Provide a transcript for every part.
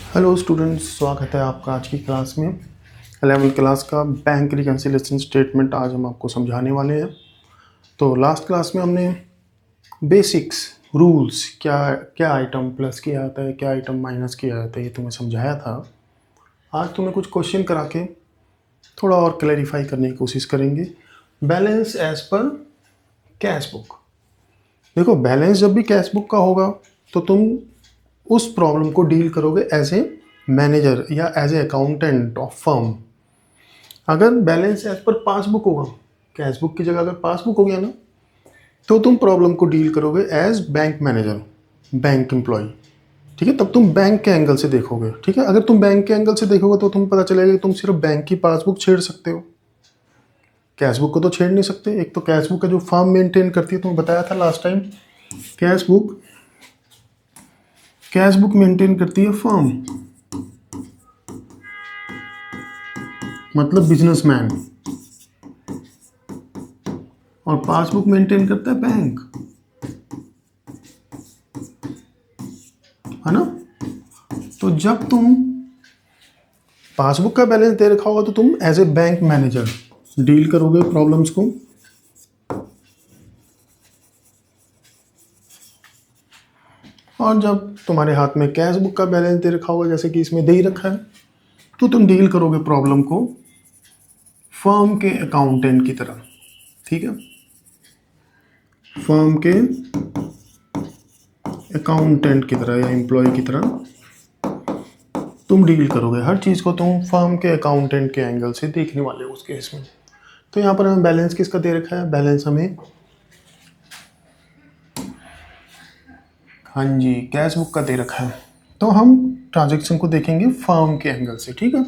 Hello students, स्वागत है आपका आज की क्लास में। 11वीं क्लास का बैंक रिकन्सिलिएशन स्टेटमेंट आज हम आपको समझाने वाले हैं। तो लास्ट क्लास में हमने बेसिक्स रूल्स, क्या क्या आइटम प्लस किया जाता है, क्या आइटम माइनस किया जाता है, ये तुम्हें समझाया था। आज तुम्हें कुछ क्वेश्चन करा के थोड़ा और क्लैरिफाई करने की कोशिश करेंगे। Balance as per cash book. देखो, बैलेंस जब भी कैश बुक का होगा तो तुम उस प्रॉब्लम को डील करोगे एज ए मैनेजर या as a accountant of firm. अगर बैलेंस एज पर पासबुक होगा, कैश बुक की जगह अगर पासबुक हो गया ना, तो तुम प्रॉब्लम को डील करोगे as bank manager, bank employ. ठीक है, तब तुम बैंक के एंगल से देखोगे। ठीक है, अगर तुम बैंक के एंगल से देखोगे तो तुम्हें पता चलेगा कि तुम सिर्फ बैंक की पासबुक छेड़ सकते हो, कैश बुक को तो छेड़ नहीं सकते। एक तो कैश बुक का जो फर्म मेंटेन करती है, तुम्हें बताया था last time, cash book maintain करती है फर्म, मतलब बिजनेसमैन, और पासबुक मेंटेन करता है बैंक, है ना। तो जब तुम पासबुक का बैलेंस दे रखा होगा तो तुम as a bank manager deal करोगे प्रॉब्लम्स को। और जब तुम्हारे हाथ में कैश बुक का बैलेंस दे रखा होगा, जैसे कि इसमें दे ही रखा है, तो तुम डील करोगे प्रॉब्लम को फर्म के अकाउंटेंट की तरह। ठीक है, फर्म के अकाउंटेंट की तरह या एम्प्लॉय की तरह तुम डील करोगे। हर चीज़ को तुम फर्म के अकाउंटेंट के एंगल से देखने वाले हो उस केस में। तो यहाँ पर हमें बैलेंस किसका दे रखा है? बैलेंस हमें, हाँ जी, कैश बुक का दे रखा है। तो हम ट्रांजैक्शन को देखेंगे फर्म के एंगल से। ठीक है,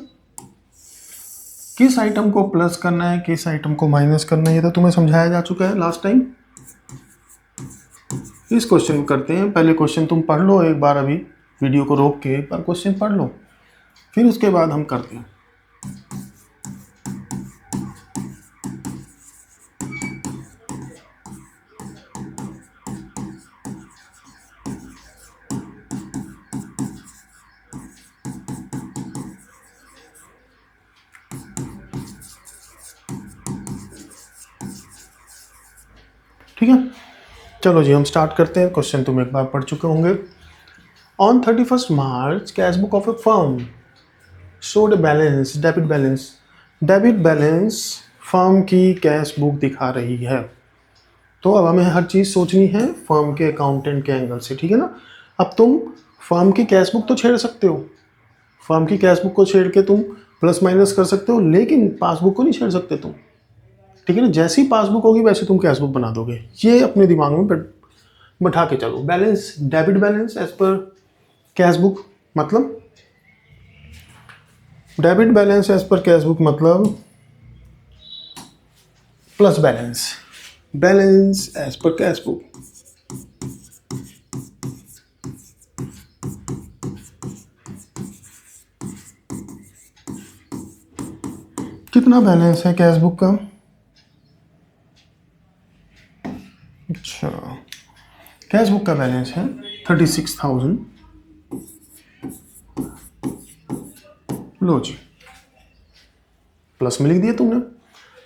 किस आइटम को प्लस करना है, किस आइटम को माइनस करना है, ये तो तुम्हें समझाया जा चुका है लास्ट टाइम। इस क्वेश्चन को करते हैं। पहले क्वेश्चन तुम पढ़ लो एक बार, अभी वीडियो को रोक के एक बार क्वेश्चन पढ़ लो, फिर उसके बाद हम करते हैं। ठीक है, चलो जी हम स्टार्ट करते हैं। क्वेश्चन तुम एक बार पढ़ चुके होंगे। On 31 March cash book of A firm showed balance, debit balance. Debit balance firm की कैश बुक दिखा रही है। तो अब हमें हर चीज़ सोचनी है फर्म के अकाउंटेंट के एंगल से। ठीक है ना। अब तुम फर्म की कैश बुक तो छेड़ सकते हो, फर्म की कैश बुक को छेड़ के तुम प्लस माइनस कर सकते हो, लेकिन पासबुक को नहीं छेड़ सकते तुम। ठीक है ना, जैसी पासबुक होगी वैसे तुम कैश बुक बना दोगे। ये अपने दिमाग में बैठा के चलो। Balance, debit balance as per cash book मतलब, debit balance as per cash book मतलब plus balance, balance as per cash book. कितना बैलेंस है कैश बुक का? अच्छा, कैश बुक का बैलेंस है 36,000। लो जी, प्लस में लिख दिया तुमने।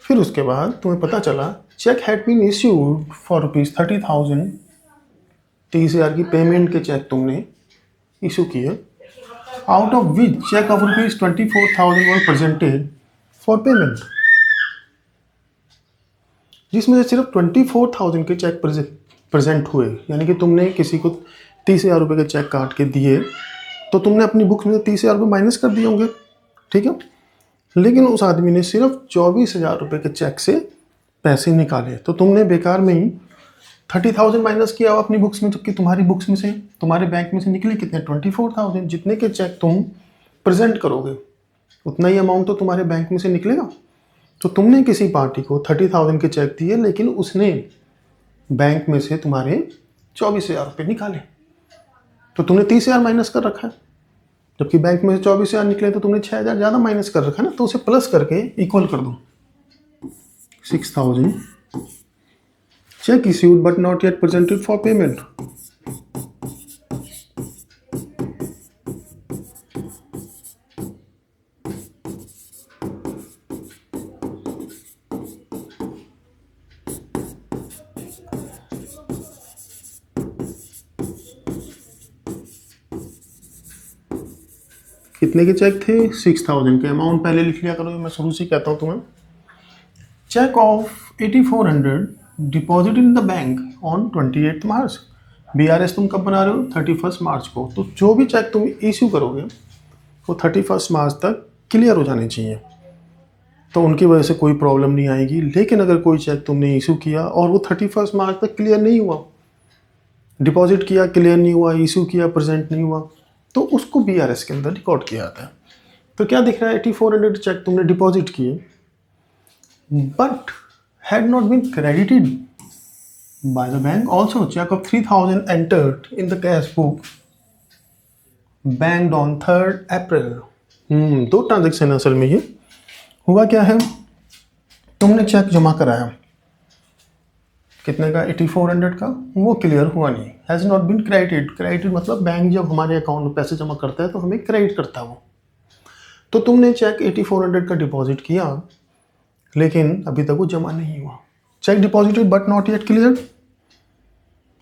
फिर उसके बाद तुम्हें पता चला cheque had been issued for ₹30,000। 30,000 की पेमेंट के चेक तुमने इशू किए, out of which cheque of ₹24,000 were presented for payment. जिसमें से सिर्फ 24,000 के चेक प्रेजेंट हुए, यानी कि तुमने किसी को 30,000 रुपये के चेक काट के दिए, तो तुमने अपनी बुक में 30,000 रुपये माइनस कर दिए होंगे। ठीक है, लेकिन उस आदमी ने सिर्फ 24,000 रुपये के चेक से पैसे निकाले, तो तुमने बेकार में ही 30,000 माइनस किया अपनी बुक्स में, जबकि तुम्हारी बुक्स में से, तुम्हारे बैंक में से निकले कितने? 24,000। जितने के चेक तुम प्रेजेंट करोगे उतना ही अमाउंट तो तुम्हारे बैंक में से निकलेगा। तो तुमने किसी पार्टी को 30,000 के चेक दिए, लेकिन उसने बैंक में से तुम्हारे 24,000 रुपये निकाले, तो तुमने 30,000 माइनस कर रखा है। जबकि बैंक में से 24,000 निकले तो तुमने 6,000 ज़्यादा माइनस कर रखा है ना। तो उसे प्लस करके इक्वल कर दो। 6,000 check issued but not yet presented for payment. कितने के चेक थे? 6000 के। अमाउंट पहले लिख लिया करो, मैं शुरू से कहता हूँ तुम्हें। Cheque of 8400 deposit in the bank on 28 March. BRS तुम कब बना रहे हो? 31 मार्च को। तो जो भी चेक तुम इश्यू करोगे वो 31 मार्च तक क्लियर हो जाने चाहिए, तो उनकी वजह से कोई प्रॉब्लम नहीं आएगी। लेकिन अगर कोई चेक तुमने इशू किया और वो 31 मार्च तक क्लियर नहीं हुआ, डिपॉजिट किया क्लियर नहीं हुआ, इशू किया प्रेजेंट नहीं हुआ, तो उसको BRS के अंदर रिकॉर्ड किया जाता है। तो क्या दिख रहा है? 8400 चेक तुमने डिपॉजिट किए but had not been credited by the bank. Also cheque of 3000 entered in the cash book banked on 3rd April. दो ट्रांजेक्शन असल में ये हुआ। क्या है? तुमने चेक जमा कराया, कितने का? 8400 का। वो क्लियर हुआ नहीं, has not been credited. Credited मतलब बैंक जब हमारे अकाउंट में पैसे जमा करता है तो हमें क्रेडिट करता है वो। तो तुमने चेक 8400 का डिपॉजिट किया लेकिन अभी तक वो जमा नहीं हुआ। Check deposited but not yet clear.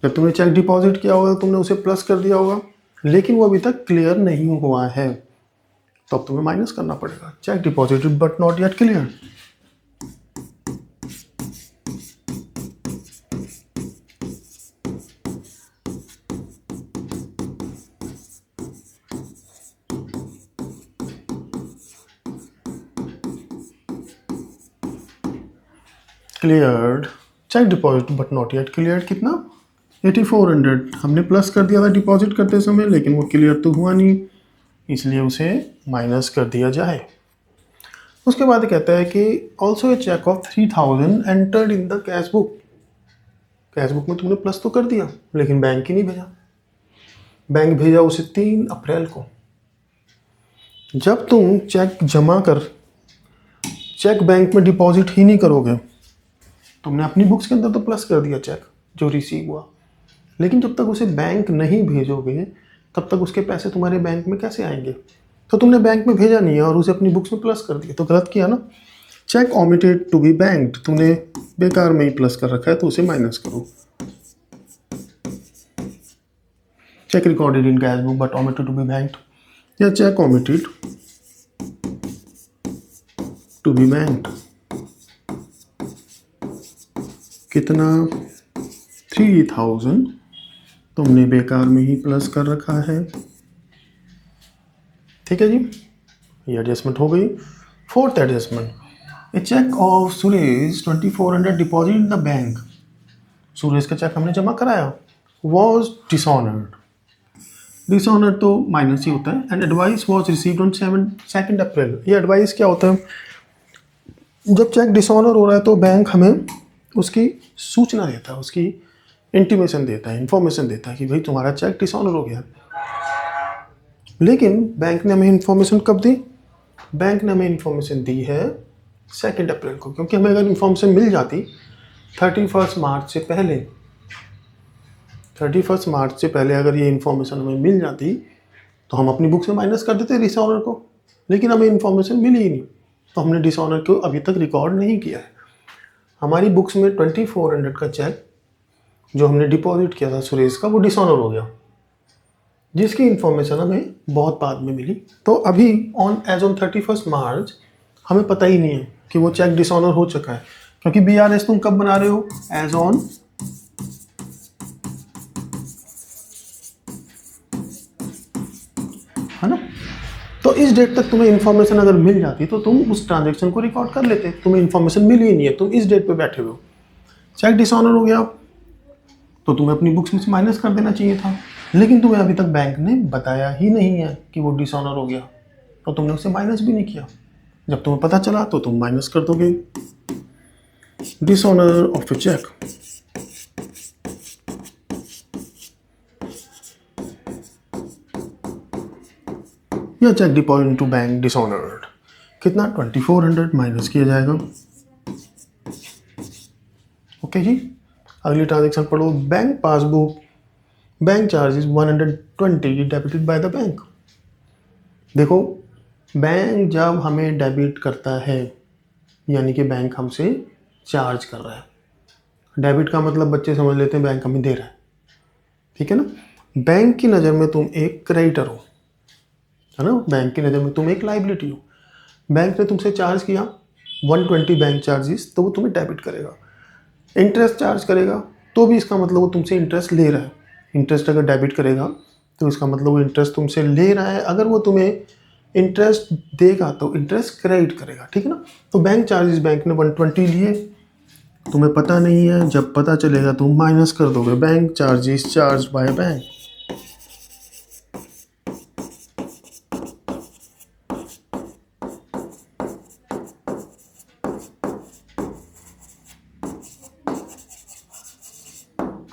जब तुमने चेक डिपॉजिट किया होगा तुमने उसे प्लस कर दिया होगा, लेकिन वो अभी तक क्लियर नहीं हुआ है, तो अब तुम्हें माइनस करना पड़ेगा। Cheque deposited but not yet clear. Cleared cheque deposit but not yet cleared. कितना? 8400 हमने प्लस कर दिया था डिपॉजिट करते समय, लेकिन वो क्लियर तो हुआ नहीं, इसलिए उसे माइनस कर दिया जाए। उसके बाद कहता है कि also a cheque of 3000 entered in the cash book. Cash book में तुमने प्लस तो कर दिया लेकिन बैंक ही नहीं भेजा। बैंक भेजा उसे 3 अप्रैल को। जब तुम चेक जमा कर चेक बैंक में डिपॉजिट ही नहीं करोगे, तुमने अपनी बुक्स के अंदर तो प्लस कर दिया चेक जो रिसीव हुआ, लेकिन जब तक उसे बैंक नहीं भेजोगे तब तक उसके पैसे तुम्हारे बैंक में कैसे आएंगे? तो तुमने बैंक में भेजा नहीं है और उसे अपनी बुक्स में प्लस कर दिया, तो गलत किया ना। Cheque omitted to be banked, तुमने बेकार में ही प्लस कर रखा है तो उसे माइनस करो। Cheque recorded in cash book but omitted to be banked, या cheque omitted to be banked. कितना? 3000 तुमने बेकार में ही प्लस कर रखा है। ठीक है जी, ये एडजस्टमेंट हो गई। 4th adjustment, a cheque of Suresh 2400 deposit in the bank. Suresh का चेक हमने जमा कराया, वॉज डिसऑनर्ड। डिसऑनर्ड तो माइनस ही होता है। And advice was received on 2nd April. ये एडवाइस क्या होता है? जब चेक डिसऑनर हो रहा है तो बैंक हमें उसकी सूचना देता है, उसकी इंटीमेशन देता है, इंफॉर्मेशन देता है कि भाई तुम्हारा चेक डिसऑनर हो गया। लेकिन बैंक ने हमें इंफॉर्मेशन कब दी? बैंक ने हमें इंफॉर्मेशन दी है 2nd अप्रैल को, क्योंकि हमें अगर इंफॉर्मेशन मिल जाती 31 मार्च से पहले, 31 मार्च से पहले अगर ये इंफॉर्मेशन हमें मिल जाती तो हम अपनी बुक से माइनस कर देते डिसऑनर को, लेकिन हमें इंफॉर्मेशन मिली ही नहीं, तो हमने डिसऑनर को अभी तक रिकॉर्ड नहीं किया है। हमारी बुक्स में 2400 का चेक जो हमने डिपॉजिट किया था सुरेश का, वो डिसऑनर हो गया, जिसकी इंफॉर्मेशन हमें बहुत बाद में मिली। तो अभी एज ऑन 31 मार्च हमें पता ही नहीं है कि वो चेक डिसऑनर हो चुका है, क्योंकि BRS तुम कब बना रहे हो? एज ऑन है ना। तो इस डेट तक तुम्हें इंफॉर्मेशन अगर मिल जाती तो तुम उस ट्रांजेक्शन को रिकॉर्ड कर लेते। तुम्हें इंफॉर्मेशन मिली ही नहीं है, तुम इस डेट पे बैठे हुए हो, चेक डिसऑनर हो गया, तो तुम्हें अपनी बुक्स में से माइनस कर देना चाहिए था, लेकिन तुम्हें अभी तक बैंक ने बताया ही नहीं है कि वो डिसऑनर हो गया, तो तुमने उसे माइनस भी नहीं किया। जब तुम्हें पता चला तो तुम माइनस कर दोगे। डिसऑनर ऑफ ए चेक, या cheque deposit to bank dishonoured. कितना? 2400 माइनस किया जाएगा। ओके जी, अगली ट्रांजेक्शन पढ़ो। Bank passbook, bank charges 120 debited bye the bank. देखो, बैंक जब हमें डेबिट करता है यानी कि बैंक हमसे चार्ज कर रहा है। डेबिट का मतलब बच्चे समझ लेते हैं बैंक हमें दे रहा है, ठीक है ना। बैंक की नज़र में तुम एक क्रेडिटर हो, है ना। बैंक की नज़र में तुम एक लाइबिलिटी हो। बैंक ने तुमसे चार्ज किया 120 बैंक चार्जेस, तो वो तुम्हें डेबिट करेगा। इंटरेस्ट चार्ज करेगा तो भी इसका मतलब वो तुमसे इंटरेस्ट ले रहा है। इंटरेस्ट अगर डेबिट करेगा तो इसका मतलब वो इंटरेस्ट तुमसे ले रहा है। अगर वो तुम्हें इंटरेस्ट देगा तो इंटरेस्ट क्रेडिट करेगा, ठीक है ना। तो बैंक चार्जेस बैंक ने 120 लिए, तुम्हें पता नहीं है, जब पता चलेगा तुम माइनस कर दोगे bank charges charge by bank.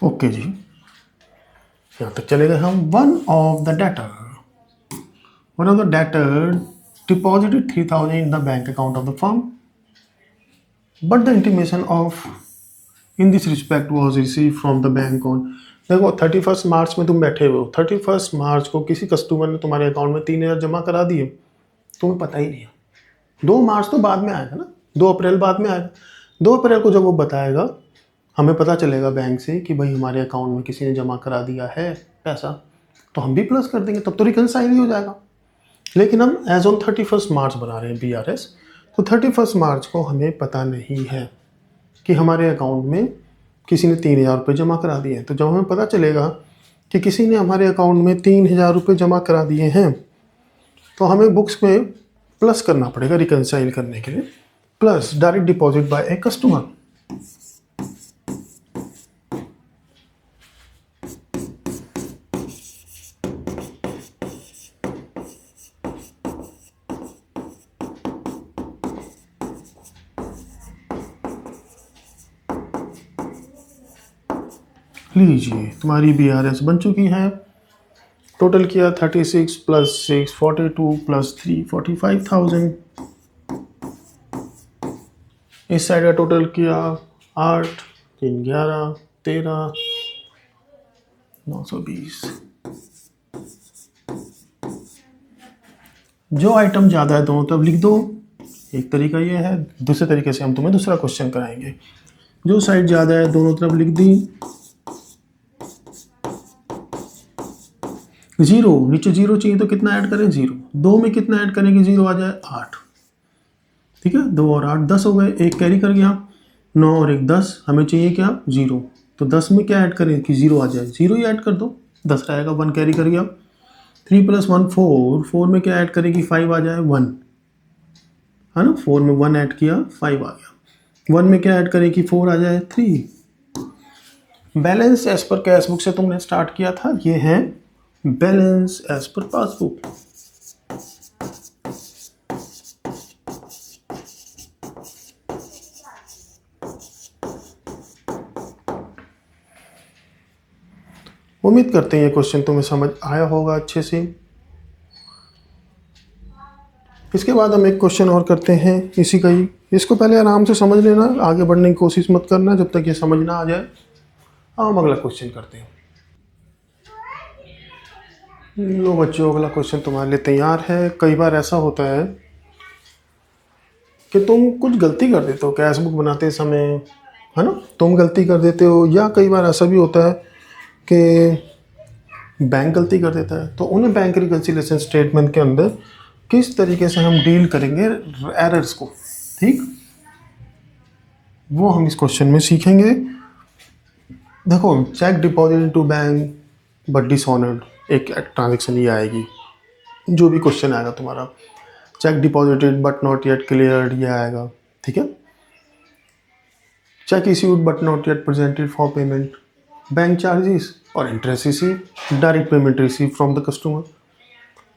Okay जी, यहाँ तक चले गए हम। One of the debtor deposited 3000 in the bank account of the firm, but the intimation of in this respect was receive from the bank on. देखो 31 मार्च में तुम बैठे हुए हो, 31 मार्च को किसी कस्टमर ने तुम्हारे अकाउंट में 3000 जमा करा दिए, तुम्हें पता ही नहीं है। 2 मार्च तो बाद में आएगा ना, 2 अप्रैल बाद में आएगा। 2 अप्रैल को जब वो बताएगा, हमें पता चलेगा बैंक से कि भाई हमारे अकाउंट में किसी ने जमा करा दिया है पैसा, तो हम भी प्लस कर देंगे, तब तो रिकनसाइल ही हो जाएगा। लेकिन हम एज ऑन 31 मार्च बना रहे हैं BRS, तो 31 मार्च को हमें पता नहीं है कि हमारे अकाउंट में किसी ने 3000 रुपये जमा करा दिए हैं। तो जब हमें पता चलेगा कि किसी ने हमारे अकाउंट में 3000 रुपये जमा करा दिए हैं, तो हमें बुक्स में प्लस करना पड़ेगा रिकनसाइल करने के लिए। Plus direct deposit by a customer. लीजिए तुम्हारी BRS बन चुकी है। टोटल किया 36 + 6 42 + 3 45,000। इस साइड का टोटल किया 8 3 11 13 920। जो आइटम ज़्यादा है दोनों तरफ लिख दो। एक तरीका ये है, दूसरे तरीके से हम तुम्हें दूसरा क्वेश्चन कराएंगे। जो साइड ज़्यादा है दोनों तरफ लिख दी। 0 नीचे 0 चाहिए तो कितना ऐड करें 0। 2 में कितना ऐड करेंगे 0 आ जाए 8, ठीक है। 2 और 8 10 हो गए, एक कैरी कर गया। 9 और 1 10, हमें चाहिए क्या 0। तो 10 में क्या ऐड करें कि 0 आ जाए, 0 ही ऐड कर दो, 10 रहेगा। 1 कैरी कर गया। 3 + 1 4, 4 में क्या ऐड करें कि 5 आ जाए 1, है ना। 4 में 1 ऐड किया 5 आ गया। 1 में क्या ऐड करें कि 4 आ जाए 3। Balance as per cash book से तुमने स्टार्ट किया था, ये है बैलेंस एज पर पासबुक। उम्मीद करते हैं ये क्वेश्चन तुम्हें समझ आया होगा अच्छे से। इसके बाद हम एक क्वेश्चन और करते हैं इसी का ही। इसको पहले आराम से समझ लेना, आगे बढ़ने की कोशिश मत करना जब तक ये समझ ना आ जाए। हम अगला क्वेश्चन करते हैं। लो बच्चों, अगला क्वेश्चन तुम्हारे लिए तैयार है। कई बार ऐसा होता है कि तुम कुछ गलती कर देते हो कैश बुक बनाते समय, है ना। तुम गलती कर देते हो, या कई बार ऐसा भी होता है कि बैंक गलती कर देता है। तो उन्हें बैंक रिकन्सिलिएशन स्टेटमेंट के अंदर किस तरीके से हम डील करेंगे एरर्स को, ठीक, वो हम इस क्वेश्चन में सीखेंगे। देखो, cheque deposit to bank but dishonoured, एक ट्रांजेक्शन ये आएगी। जो भी क्वेश्चन आएगा तुम्हारा, cheque deposited but not yet cleared, ये आएगा, ठीक है। Cheque issued but not yet presented for payment, bank charges और interest receive, direct payment receive from the customer.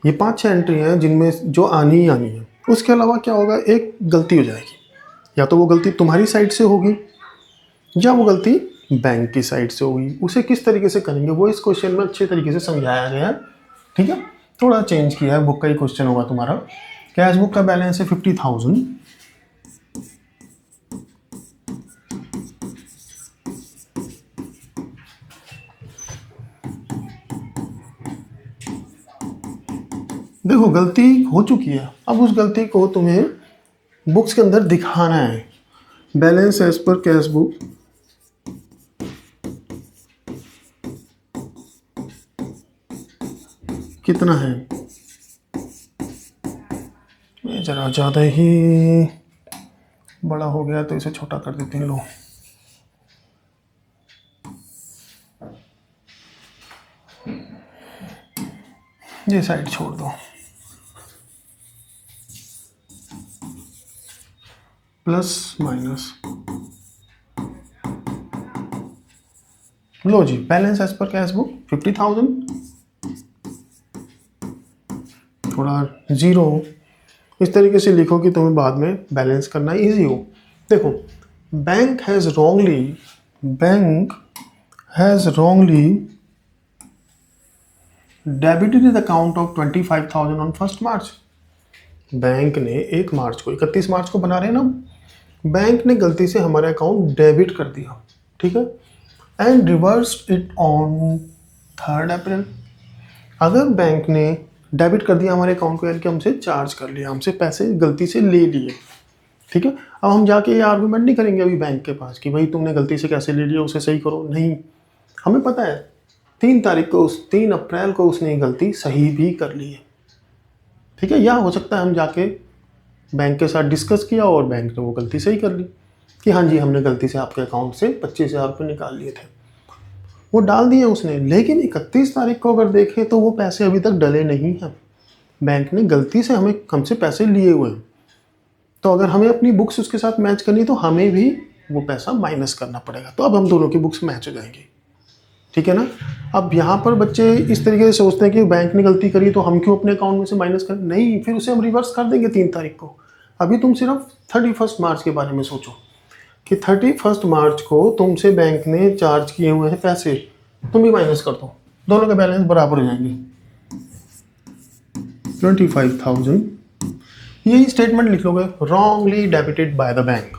ये 5-6 एंट्री हैं जिनमें जो आनी ही आनी है। उसके अलावा क्या होगा, एक गलती हो जाएगी, या तो वो गलती तुम्हारी साइड से होगी या वो गलती बैंक की साइड से होगी। उसे किस तरीके से करेंगे वो इस क्वेश्चन में अच्छे तरीके से समझाया गया है, ठीक है। थोड़ा चेंज किया है, बुक का ही क्वेश्चन होगा तुम्हारा। कैश बुक का बैलेंस है 50,000। देखो, गलती हो चुकी है, अब उस गलती को तुम्हें बुक्स के अंदर दिखाना है। Balance as per cash book कितना है ज़रा ज़्यादा ही बड़ा हो गया तो इसे छोटा कर देते हैं। लो, ये साइड छोड़ दो। प्लस माइनस, लो जी, balance as per cash book 50,000, थोड़ा ज़ीरो इस तरीके से लिखो कि तुम्हें बाद में बैलेंस करना इजी हो। देखो, bank has wrongly debited the account of 25,000 on 1 March. Bank ने 1 मार्च को, 31 मार्च को बना रहे हैं ना, बैंक ने गलती से हमारे अकाउंट डेबिट कर दिया, ठीक है, एंड रिवर्स इट ऑन 3 अप्रैल। अगर बैंक ने डेबिट कर दिया हमारे अकाउंट को, यानी कि हमसे चार्ज कर लिया, हमसे पैसे गलती से ले लिए, ठीक है, अब हम जाके ये आर्गूमेंट नहीं करेंगे अभी बैंक के पास कि भाई तुमने गलती से कैसे ले लिया, उसे सही करो। नहीं, हमें पता है 3 अप्रैल को उसने गलती सही भी कर ली है, ठीक है। या हो सकता है हम जाके बैंक के साथ डिस्कस किया और बैंक ने वो गलती सही कर ली कि हाँ जी, हमने गलती से आपके अकाउंट से 25,000 रुपये निकाल लिए थे, वो डाल दिए उसने। लेकिन 31 तारीख को अगर देखें तो वो पैसे अभी तक डले नहीं हैं, बैंक ने गलती से हमसे पैसे लिए हुए हैं। तो अगर हमें अपनी बुक्स उसके साथ मैच करनी तो हमें भी वो पैसा माइनस करना पड़ेगा। तो अब हम दोनों की बुक्स मैच हो जाएंगी, ठीक है ना। अब यहाँ पर बच्चे इस तरीके से सोचते हैं कि बैंक ने गलती करी तो हम क्यों अपने अकाउंट में से माइनस करें। नहीं, फिर उसे हम रिवर्स कर देंगे 3 तारीख को। अभी तुम सिर्फ 31 मार्च के बारे में सोचो कि 31 मार्च को तुमसे बैंक ने चार्ज किए हुए हैं पैसे, तुम भी माइनस कर दो, दोनों के बैलेंस बराबर हो जाएंगे, 25,000। यही स्टेटमेंट लिख लोगे, wrongly debited bye the bank.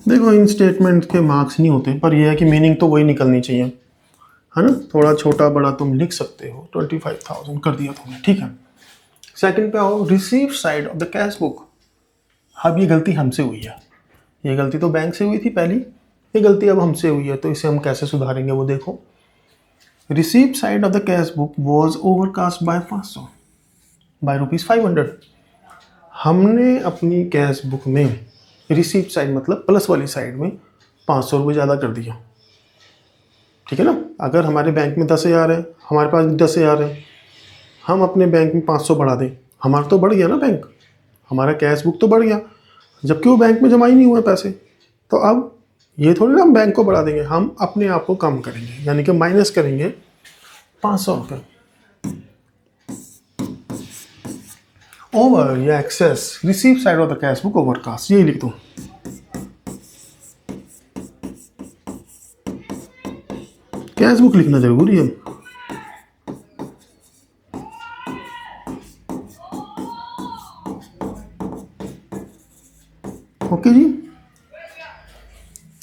देखो, इन स्टेटमेंट के मार्क्स नहीं होते, पर यह है कि मीनिंग तो वही निकलनी चाहिए, है ना। थोड़ा छोटा बड़ा तुम लिख सकते हो। 25,000 कर दिया तुमने, ठीक है। सेकंड पे आओ, receive side of the cash book. अब ये गलती हमसे हुई है, ये गलती तो बैंक से हुई थी पहली, ये गलती अब हमसे हुई है, तो इसे हम कैसे सुधारेंगे वो देखो। Receive side of the cash book was overcast by 500 by ₹500। हमने अपनी कैश बुक में रिसीव साइड मतलब प्लस वाली साइड में 500 रुपये ज़्यादा कर दिया, ठीक है ना। अगर हमारे बैंक में 10,000 है, हमारे पास 10,000 है, हम अपने बैंक में 500 बढ़ा दें, हमारा तो बढ़ गया ना बैंक, हमारा कैश बुक तो बढ़ गया, जबकि वो बैंक में जमा ही नहीं हुए पैसे। तो अब ये थोड़ी ना हम बैंक को बढ़ा देंगे, हम अपने आप को कम करेंगे, यानी कि माइनस करेंगे 500 रुपये। ओवर या excess, receive side of the cash book overcast, यही लिख दो। कैश बुक लिखना जरूरी है। ओके जी,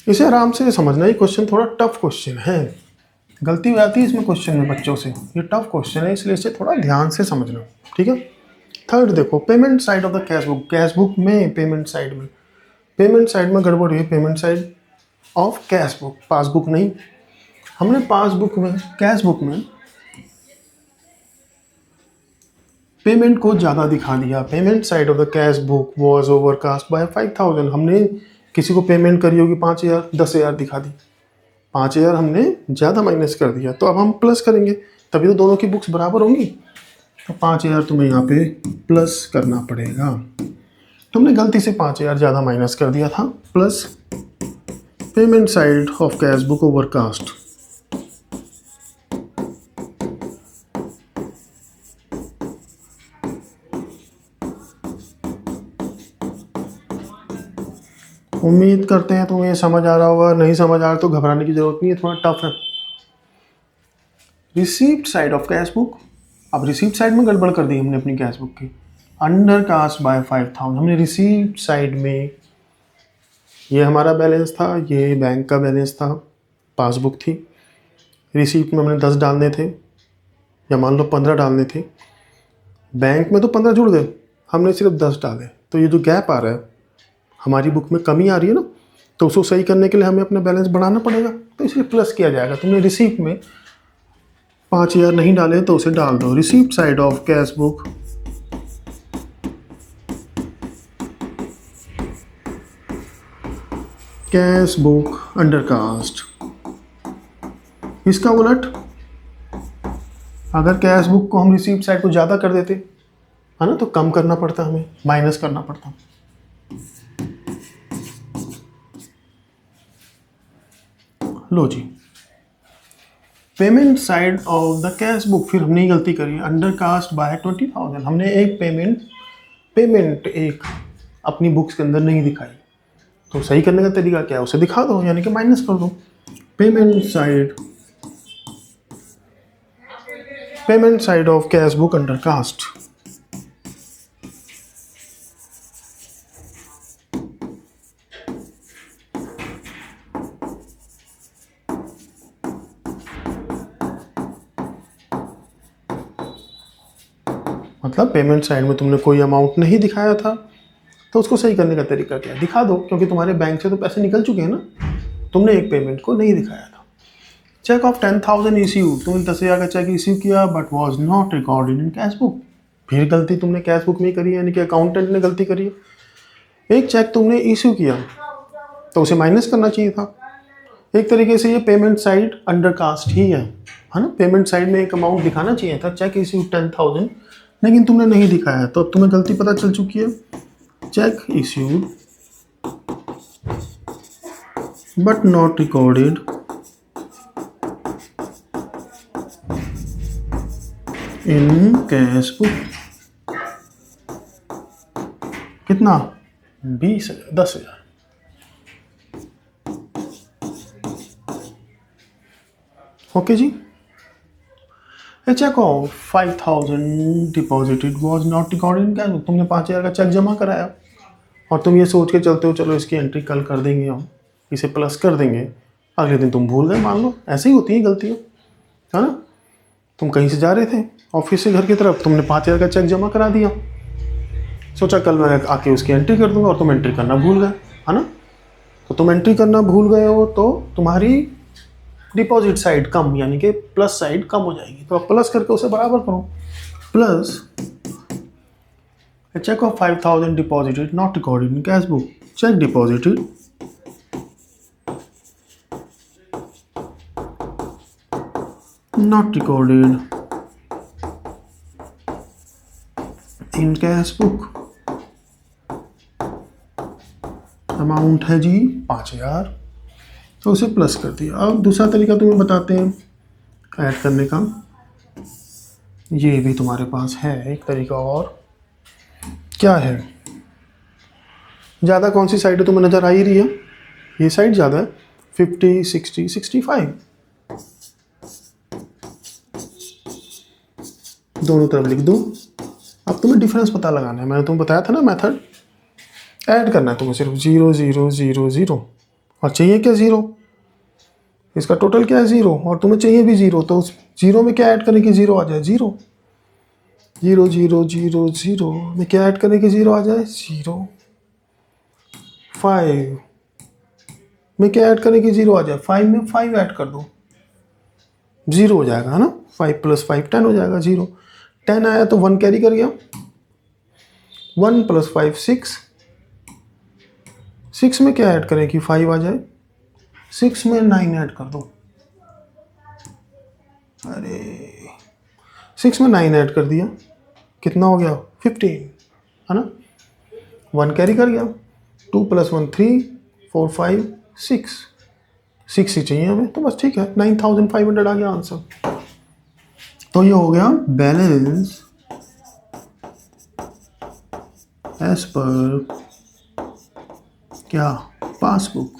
इसे आराम से समझना। ही क्वेश्चन थोड़ा टफ क्वेश्चन है, गलती हो जाती है इसमें क्वेश्चन में बच्चों से, ये टफ क्वेश्चन है, इसलिए इसे थोड़ा ध्यान से समझना, ठीक है। थर्ड देखो, payment side of the cash book. Cash book में पेमेंट साइड में गड़बड़ हुई, payment side of cash book, passbook नहीं। हमने पासबुक में, कैश बुक में पेमेंट को ज़्यादा दिखा दिया। Payment side of the cash book was overcast bye 5,000। हमने किसी को पेमेंट करी होगी 5,000, 10,000 दिखा दी, 5,000 हमने ज़्यादा माइनस कर दिया। तो अब हम प्लस करेंगे, तभी तो दोनों की बुक्स बराबर होंगी। तो 5,000 तुम्हें यहाँ पे प्लस करना पड़ेगा। तुमने गलती से 5,000 ज़्यादा माइनस कर दिया था, plus payment side of cash book overcast. उम्मीद करते हैं तुम्हें समझ आ रहा होगा, नहीं समझ आ रहा तो घबराने की जरूरत नहीं है, थोड़ा टफ है। Receipt side of cash book, अब रिसीप्ट साइड में गड़बड़ कर दी हमने अपनी कैश बुक की। अंडर कास्ट बाय 5,000, हमने रिसीप्ट साइड में, ये हमारा बैलेंस था, ये बैंक का बैलेंस था, पासबुक थी, रिसीप्ट में हमने 10 डालने थे, या मान लो 15 डालने थे। बैंक में तो 15 जुड़ गए, हमने सिर्फ 10 डाले, तो ये जो गैप आ रहा है हमारी बुक में कमी आ रही है ना, तो उसको सही करने के लिए हमें अपना बैलेंस बढ़ाना पड़ेगा, तो इसलिए प्लस किया जाएगा। तुमने रिसीप्ट में 5,000 नहीं डाले तो उसे डाल दो। Receipt side of cash book, cash book undercast. इसका उलट, अगर कैश बुक को हम रिसीप्ट साइड को ज़्यादा कर देते है ना, तो कम करना पड़ता, हमें माइनस करना पड़ता। लो जी, payment side of the cash book, फिर हमने गलती करी, अंडर कास्ट बाय 20,000। हमने एक पेमेंट एक अपनी बुक्स के अंदर नहीं दिखाई, तो सही करने का तरीका क्या है, उसे दिखा दो, यानी कि माइनस कर दो। Payment side of cash book undercast. मतलब पेमेंट साइड में तुमने कोई अमाउंट नहीं दिखाया था, तो उसको सही करने का तरीका क्या है, दिखा दो, क्योंकि तुम्हारे बैंक से तो पैसे निकल चुके हैं ना, तुमने एक पेमेंट को नहीं दिखाया था। चेक ऑफ 10,000 इश्यू, तुमने 10,000 का चेक इश्यू किया but was not recorded in cash book. फिर गलती तुमने कैश बुक में करी, यानी कि अकाउंटेंट ने गलती करी। एक चेक तुमने इश्यू किया तो उसे माइनस करना चाहिए था। एक तरीके से ये पेमेंट साइड अंडर कास्ट ही है ना। पेमेंट साइड में एक अमाउंट दिखाना चाहिए था, चेक इश्यू 10,000, लेकिन तुमने नहीं दिखाया, तो अब तुम्हें गलती पता चल चुकी है। Cheque issued but not recorded in cash book. कितना? 20,000, 10,000। ओके जी। A check of 5,000 deposited was not recorded in cash book। तुमने 5,000 का चेक जमा कराया और तुम ये सोच के चलते हो चलो इसकी एंट्री कल कर देंगे, हम इसे प्लस कर देंगे, अगले दिन तुम भूल गए, मान लो। ऐसे ही होती है गलतियाँ, है ना। तुम कहीं से जा रहे थे ऑफिस से घर की तरफ, तुमने 5,000 का चेक जमा करा दिया, सोचा कल मैं आके उसकी एंट्री कर दूंगा, और तुम एंट्री करना भूल गए, है ना। तो तुम एंट्री करना भूल गए हो तो तुम्हारी डिपॉजिट साइड कम, यानी कि प्लस साइड कम हो जाएगी, तो आप प्लस करके उसे बराबर करो। Plus cheque of 5,000 deposited not recorded in cash book. Cheque deposited not recorded in cash book. Amount है जी 5,000, तो उसे प्लस कर दिया। अब दूसरा तरीका तुम्हें बताते हैं ऐड करने का, ये भी तुम्हारे पास है एक तरीका और। क्या है? ज़्यादा कौन सी साइड है तुम्हें नज़र आ ही रही है, ये साइड ज़्यादा है, 50, 60, 65, दोनों तरफ लिख दूँ। अब तुम्हें डिफरेंस पता लगाना है, मैंने तुम्हें बताया था ना मेथड, ऐड करना है तुम्हें सिर्फ 0, 0, 0, 0, और चाहिए क्या 0, इसका टोटल क्या है 0, और तुम्हें चाहिए भी 0, तो उस 0 में क्या ऐड करने की 0 आ जाए 0, 0, 0, 0, 0 में क्या ऐड करने की 0 आ जाए 0, 5 में क्या ऐड करने की 0 आ जाए 5 में 5 ऐड कर दो, 0 हो जाएगा, है ना। 5 + 5 10 हो जाएगा, 0 10 आया तो 1 कैरी कर गया, 1 + 5 6, 6 में क्या ऐड करें कि 5 आ जाए, 6 में 9 ऐड कर दो, अरे 6 में 9 ऐड कर दिया, कितना हो गया 15, है ना। 1 कैरी कर गया, 2 + 1 3, 4 5 6, 6 ही चाहिए हमें, तो बस ठीक है, 9,500 आ गया आंसर। तो ये हो गया बैलेंस एज पर क्या, पासबुक।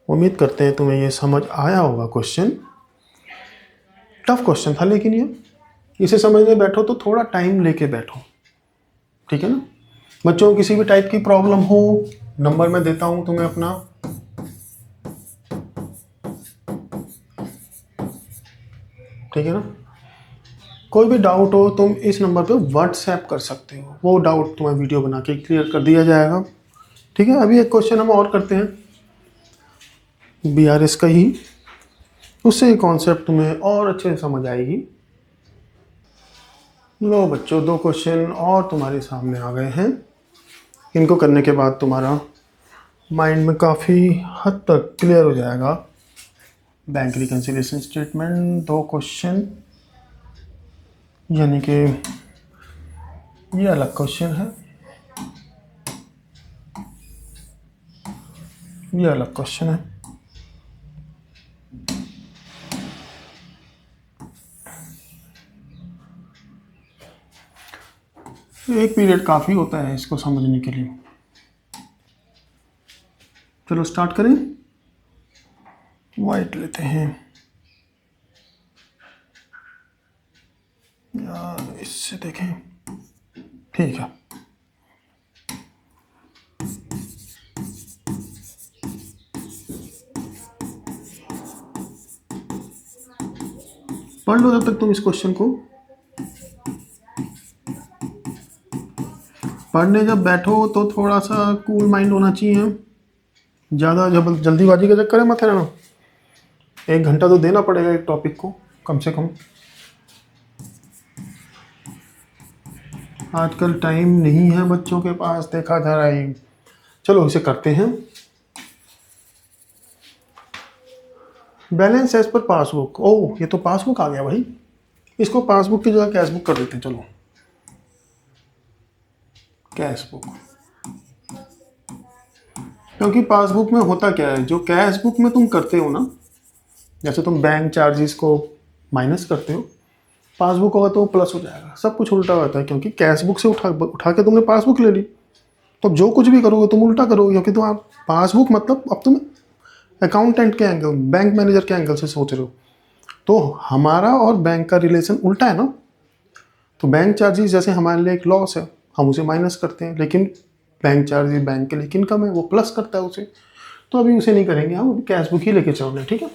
उम्मीद करते हैं तुम्हें ये समझ आया होगा। क्वेश्चन टफ क्वेश्चन था, लेकिन ये इसे समझने बैठो तो थोड़ा टाइम लेके बैठो, ठीक है ना। बच्चों किसी भी टाइप की प्रॉब्लम हो, नंबर मैं देता हूं तुम्हें अपना, ठीक है ना। कोई भी डाउट हो तुम इस नंबर पे व्हाट्सएप कर सकते हो, वो डाउट तुम्हें वीडियो बना के क्लियर कर दिया जाएगा। ठीक है, अभी एक क्वेश्चन हम और करते हैं बीआरएस का ही, उससे कॉन्सेप्ट तुम्हें और अच्छे से समझ आएगी। लो बच्चों, 2 क्वेश्चन और तुम्हारे सामने आ गए हैं। इनको करने के बाद तुम्हारा माइंड में काफ़ी हद तक क्लियर हो जाएगा। बैंक रिकन्सिलिएशन स्टेटमेंट 2 क्वेश्चन, यानी कि ये अलग क्वेश्चन है, ये अलग क्वेश्चन है। एक पीरियड काफ़ी होता है इसको समझने के लिए। चलो स्टार्ट करें। वाइट लेते हैं यार, इससे देखें, ठीक है। पढ़ लो जब तक तुम इस क्वेश्चन को। पढ़ने जब बैठो तो थोड़ा सा कूल माइंड होना चाहिए। ज़्यादा जल्दीबाजी का चक्कर है मत रहना। 1 घंटा तो देना पड़ेगा एक टॉपिक को कम से कम। आजकल टाइम नहीं है बच्चों के पास, देखा जा रहा है। चलो इसे करते हैं। Balance as per passbook. Oh, ये तो पासबुक आ गया भाई। इसको पासबुक की जगह कैश बुक कर देते हैं। चलो कैश बुक, क्योंकि पासबुक में होता क्या है, जो कैश बुक में तुम करते हो ना, जैसे तुम बैंक चार्जेस को माइनस करते हो, पासबुक होगा तो प्लस हो जाएगा। सब कुछ उल्टा होता है, क्योंकि कैश बुक से उठा के तुमने पासबुक ले ली, तो जो कुछ भी करोगे तुम उल्टा करोगे। क्योंकि तुम आप पासबुक मतलब अब तुम अकाउंटेंट के एंगल, बैंक मैनेजर के एंगल से सोच रहे हो, तो हमारा और बैंक का रिलेशन उल्टा है ना। तो बैंक चार्जेस जैसे हमारे लिए एक लॉस है, हम उसे माइनस करते हैं, लेकिन बैंक चार्जेस बैंक के लिए इनकम है, वो प्लस करता है उसे। तो अभी उसे नहीं करेंगे हम, अभी कैश बुक ही लेके चल रहे हैं। ठीक है,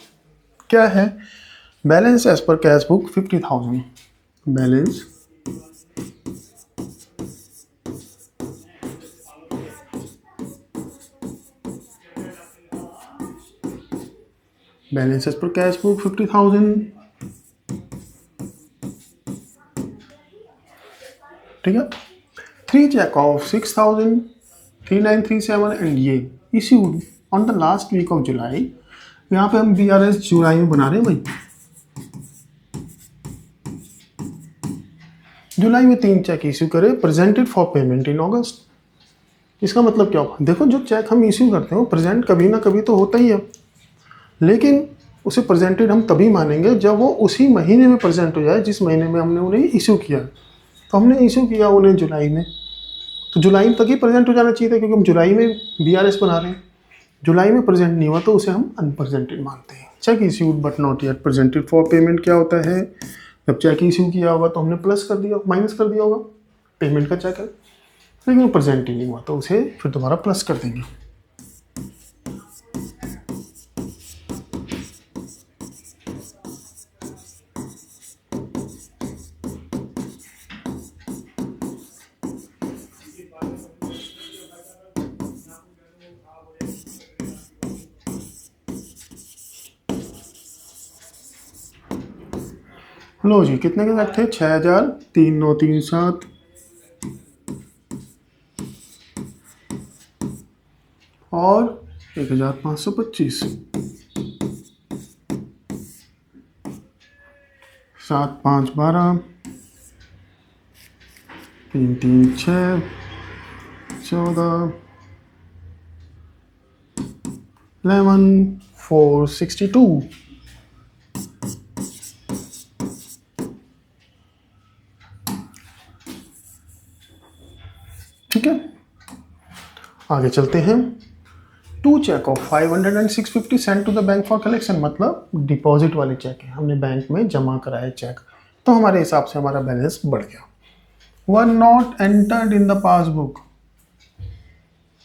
क्या है balance as per cash book 50,000। Balance balance as per cash book 50,000। ठीक है, 3 चेक ऑफ 6,3937 एंड ये issued on the last week of July. यहाँ पे हम बीआरएस जुलाई में बना रहे हैं भाई। जुलाई में 3 चेक इश्यू करे, प्रेजेंटेड फॉर पेमेंट इन अगस्त। इसका मतलब क्या होगा, देखो जो चेक हम इश्यू करते हो प्रेजेंट कभी ना कभी तो होता ही है, लेकिन उसे प्रेजेंटेड हम तभी मानेंगे जब वो उसी महीने में प्रेजेंट हो जाए जिस महीने में हमने उन्हें इश्यू किया। तो हमने इश्यू किया उन्हें जुलाई में, तो जुलाई तक ही प्रेजेंट हो जाना चाहिए था, क्योंकि हम जुलाई में बीआरएस बना रहे हैं। जुलाई में प्रेजेंट नहीं हुआ तो उसे हम अनप्रेजेंटेड मानते हैं। Check issued but not yet presented for payment क्या होता है, जब चेक इश्यू किया होगा तो हमने प्लस कर दिया, माइनस कर दिया होगा, पेमेंट का चेक है, लेकिन वो प्रेजेंट ही नहीं हुआ तो उसे फिर दोबारा प्लस कर देंगे। लो जी, कितने के चेक थे, 6,000, 3,937 और 1,525, 7, 5, 12, 3, 3, 6, 14, 11, 462। ठीक है, आगे चलते हैं। 2 cheque of 500 and 650 send to the bank for collection, मतलब डिपॉजिट वाले चेक है, हमने बैंक में जमा कराए चेक, तो हमारे हिसाब से हमारा बैलेंस बढ़ गया। Were not entered in the passbook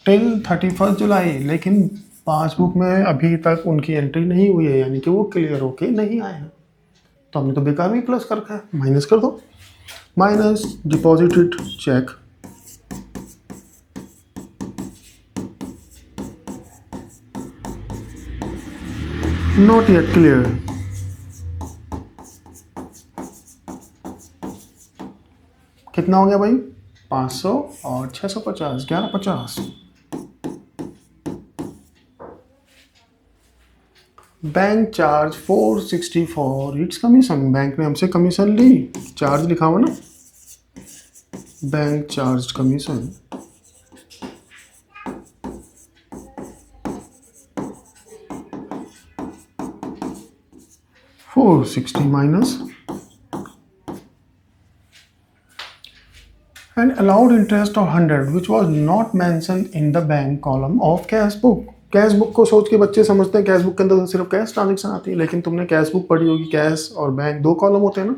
till 31 जुलाई, लेकिन पासबुक में अभी तक उनकी एंट्री नहीं हुई है, यानी कि वो क्लियर होके नहीं आए हैं। तो हमने तो बेकार में प्लस कर रखा है, माइनस कर दो। Minus deposited cheque not yet clear. कितना हो गया भाई? 500 और 650, 1150। Bank charge 464 it's commission. Bank ने हमसे कमीशन ली, चार्ज लिखा हुआ ना, bank charge commission. $460 minus and allowed interest of 100 which was not mentioned in the bank column of cash book। Cash book को सोच के बच्चे समझते हैं कैश बुक के अंदर तो सिर्फ कैश ट्रांजेक्शन आती है, लेकिन तुमने कैश बुक पढ़ी होगी, कैश और बैंक दो कॉलम होते हैं ना।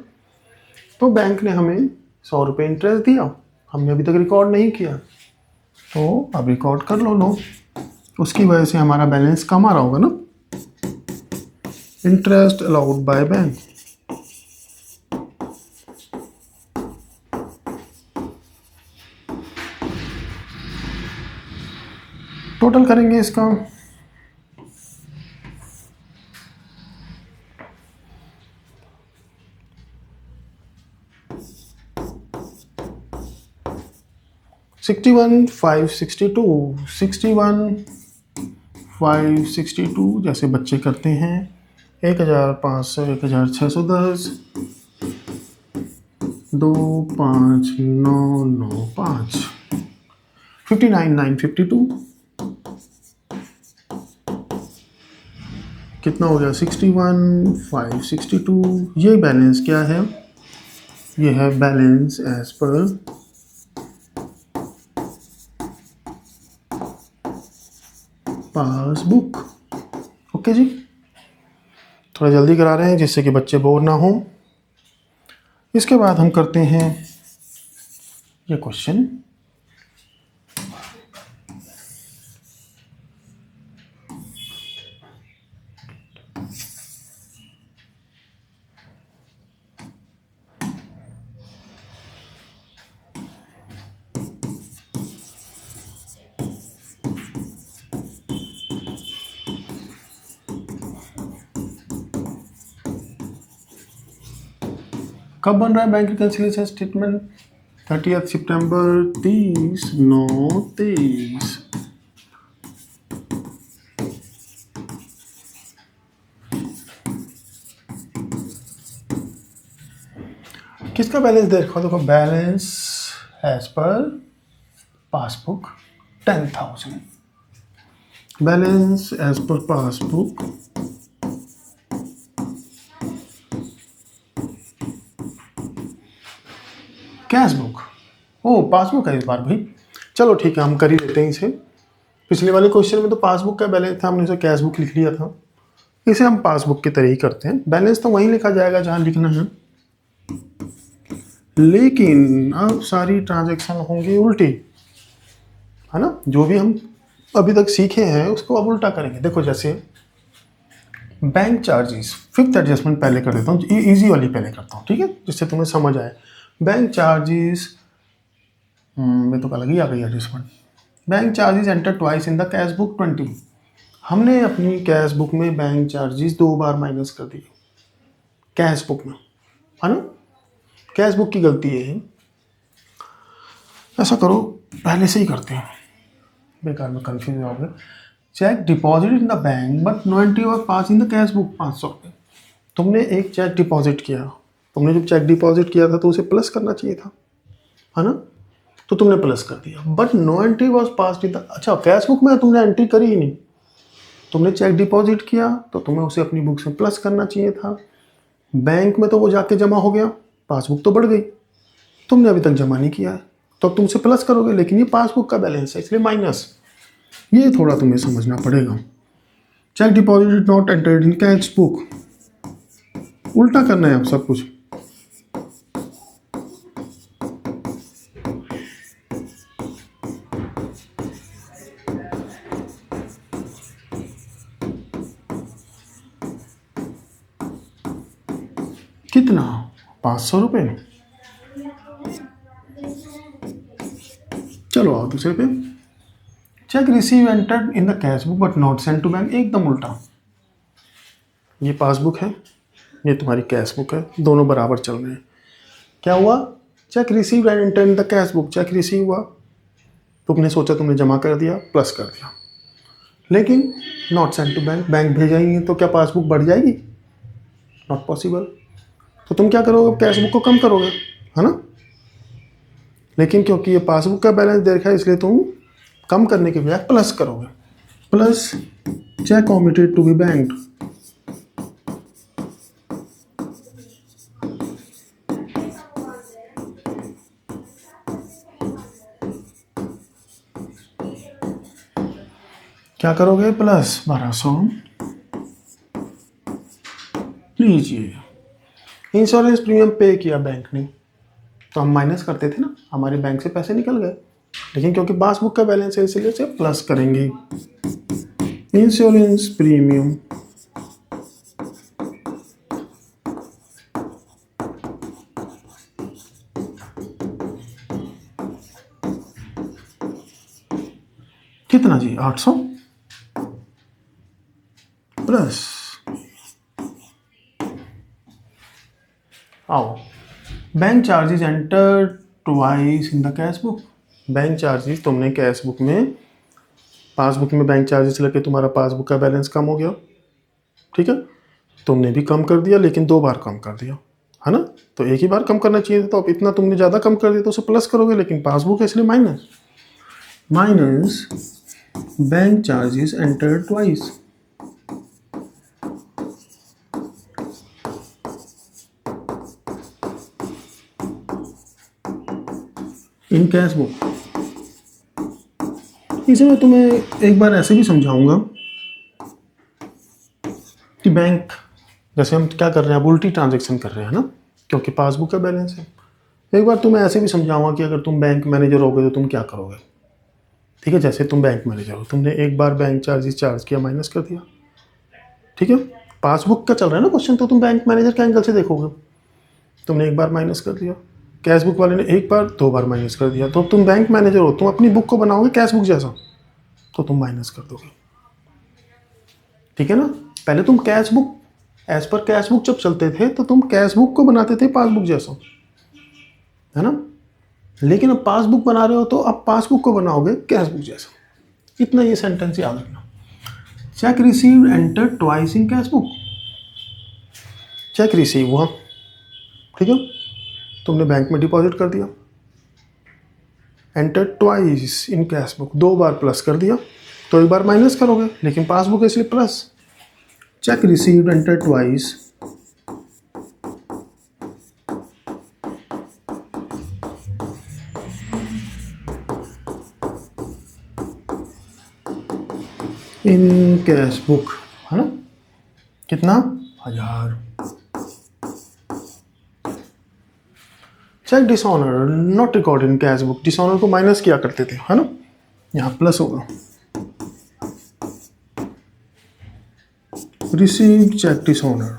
तो बैंक ने हमें 100 रुपये इंटरेस्ट दिया, हमने अभी तक रिकॉर्ड नहीं किया, तो अब रिकॉर्ड कर लो। उसकी वजह से हमारा बैलेंस कम आ रहा होगा ना। Interest allowed by bank, total करेंगे इसका। $61,562 जैसे बच्चे करते हैं। 1500, 1610, 25995, 59,952। कितना हो गया? 61,562। ये बैलेंस क्या है? ये है balance as per passbook. Okay जी, थोड़ा जल्दी करा रहे हैं जिससे कि बच्चे बोर ना हो। इसके बाद हम करते हैं ये क्वेश्चन। कब बन रहा है बैंक रिकंसिलिएशन स्टेटमेंट? 30 सितंबर, 30/9/23। किसका बैलेंस देखो, balance as per passbook 10,000। Balance as per passbook cash book. ओ पासबुक है इस बार भाई, चलो ठीक है हम कर ही लेते हैं इसे। पिछले वाले क्वेश्चन में तो पासबुक का बैलेंस था, हमने इसे कैश बुक लिख लिया था, इसे हम पासबुक की तरह ही करते हैं। बैलेंस तो वहीं लिखा जाएगा जहां लिखना है, लेकिन अब सारी ट्रांजैक्शन होंगी उल्टी, है ना। जो भी हम अभी तक सीखे हैं उसको अब उल्टा करेंगे। देखो जैसे बैंक चार्जेस, फिफ्थ एडजस्टमेंट पहले कर देता हूँ, इजी वाली पहले करता हूँ, ठीक है, जिससे तुम्हें समझ आए। बैंक चार्जेस में तो अलग ही आ गई adjustment. Bank charges enter twice in the cash book 20। हमने अपनी कैश बुक में बैंक चार्जेस 2 बार माइनस कर दिए कैश बुक में, है ना। कैश बुक की गलती है। ऐसा करो पहले से ही करते हैं, बेकार में कंफ्यूज होगे। Cheque deposit in the bank but no entry was pass in the cash book 500 रुपये। तुमने एक चेक डिपॉजिट किया, तुमने जब चेक डिपॉजिट किया था तो उसे प्लस करना चाहिए था, है ना, तो तुमने प्लस कर दिया। But no entry was pass in the, अच्छा कैश बुक में तुमने एंट्री करी ही नहीं, तुमने चेक डिपॉजिट किया तो तुम्हें उसे अपनी बुक से प्लस करना चाहिए था। बैंक में तो वो जाके जमा हो गया, पासबुक तो बढ़ गई, तुमने अभी तक जमा नहीं किया है तो अब तुमसे प्लस करोगे, लेकिन ये पासबुक का बैलेंस है इसलिए माइनस। ये थोड़ा तुम्हें समझना पड़ेगा। Cheque deposit not entered in cash book, उल्टा करना है अब सब कुछ। कितना 500 रुपये। चलो आओ दूसरे पे। Cheque receive entered in the cash book but not send to bank, एकदम उल्टा। ये पासबुक है, ये तुम्हारी कैश बुक है, दोनों बराबर चल रहे हैं। क्या हुआ, check receive and entered in the cash book, check receive हुआ, तुमने सोचा तुमने जमा कर दिया, प्लस कर दिया, लेकिन not send to bank, bank भेजा ही नहीं, तो क्या पासबुक बढ़ जाएगी? Not possible. तो तुम क्या करोगे, कैश बुक को कम करोगे, है ना। लेकिन क्योंकि ये पासबुक का बैलेंस दे रखा है, इसलिए तुम कम करने के बजाय प्लस करोगे। Plus cheque omitted to be banked, क्या करोगे, प्लस 1200 लीजिए। इंश्योरेंस प्रीमियम पे किया बैंक ने, तो हम माइनस करते थे ना, हमारे बैंक से पैसे निकल गए, लेकिन क्योंकि पासबुक का बैलेंस है इसलिए से प्लस करेंगे। इंश्योरेंस प्रीमियम कितना जी, 800 प्लस, आओ, bank charges enter twice in the cash book. Bank charges तुमने कैश बुक में, पासबुक में बैंक चार्जेस लगे, तुम्हारा पासबुक का बैलेंस कम हो गया, ठीक है, तुमने भी कम कर दिया, लेकिन 2 बार कम कर दिया, है ना। तो एक ही बार कम करना चाहिए था, तो अब इतना तुमने ज़्यादा कम कर दिया तो उसे प्लस करोगे, लेकिन पासबुक है इसलिए minus. Minus bank charges enter twice in cash book. इसे मैं तुम्हें एक बार ऐसे भी समझाऊंगा कि बैंक, जैसे हम क्या कर रहे हैं, अब उल्टी ट्रांजैक्शन कर रहे हैं ना, क्योंकि पासबुक का बैलेंस है। एक बार तुम्हें ऐसे भी समझाऊंगा कि अगर तुम बैंक मैनेजर होगे तो तुम क्या करोगे। ठीक है, जैसे तुम बैंक मैनेजर हो, तुमने एक बार बैंक चार्जेस चार्ज किया, माइनस कर दिया, ठीक है, पासबुक का चल रहा है ना क्वेश्चन, तो तुम बैंक मैनेजर के एंगल से देखोगे। तुमने एक बार माइनस कर दिया, कैश बुक वाले ने एक बार 2 बार माइनस कर दिया, तो तुम बैंक मैनेजर हो, तुम अपनी बुक को बनाओगे कैश बुक जैसा, तो तुम माइनस कर दोगे, ठीक है ना। पहले तुम cash book, as per cash book जब चलते थे तो तुम कैश बुक को बनाते थे पासबुक जैसा, है ना, लेकिन अब पासबुक बना रहे हो तो अब पासबुक को बनाओगे कैश बुक जैसा। इतना ये सेंटेंस याद रखना। Check receive enter twice in cash book, check receive हुआ, ठीक है, तुमने बैंक में डिपॉजिट कर दिया, enter twice in cash book, 2 bar plus कर दिया, तो 1 बार माइनस करोगे, लेकिन पासबुक है इसलिए plus. Cheque received enter twice in cash book, है ना, कितना 1000। Cheque dishonour not record in cash book, dishonour को माइनस किया करते थे, है ना, यहाँ प्लस होगा। रिसीव चेक डिसऑनर,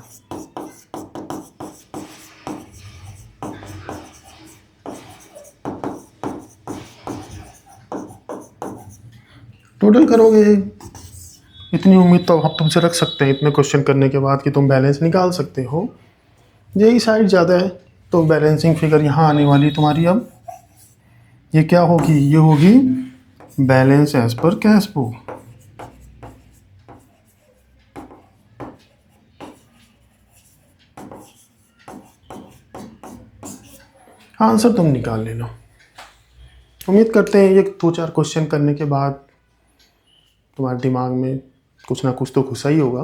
टोटल करोगे, इतनी उम्मीद तो हम तुमसे रख सकते हैं इतने क्वेश्चन करने के बाद कि तुम बैलेंस निकाल सकते हो। यही साइड ज़्यादा है, तो बैलेंसिंग फिगर यहाँ आने वाली तुम्हारी। अब ये क्या होगी, ये होगी balance as per cash book. Answer तुम निकाल लेना। उम्मीद करते हैं ये 2-4 क्वेश्चन करने के बाद तुम्हारे दिमाग में कुछ ना कुछ तो घुसा ही होगा।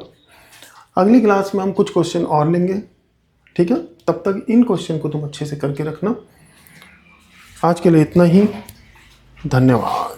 अगली क्लास में हम कुछ क्वेश्चन और लेंगे, ठीक है, तब तक इन क्वेश्चन को तुम अच्छे से करके रखना। आज के लिए इतना ही, धन्यवाद।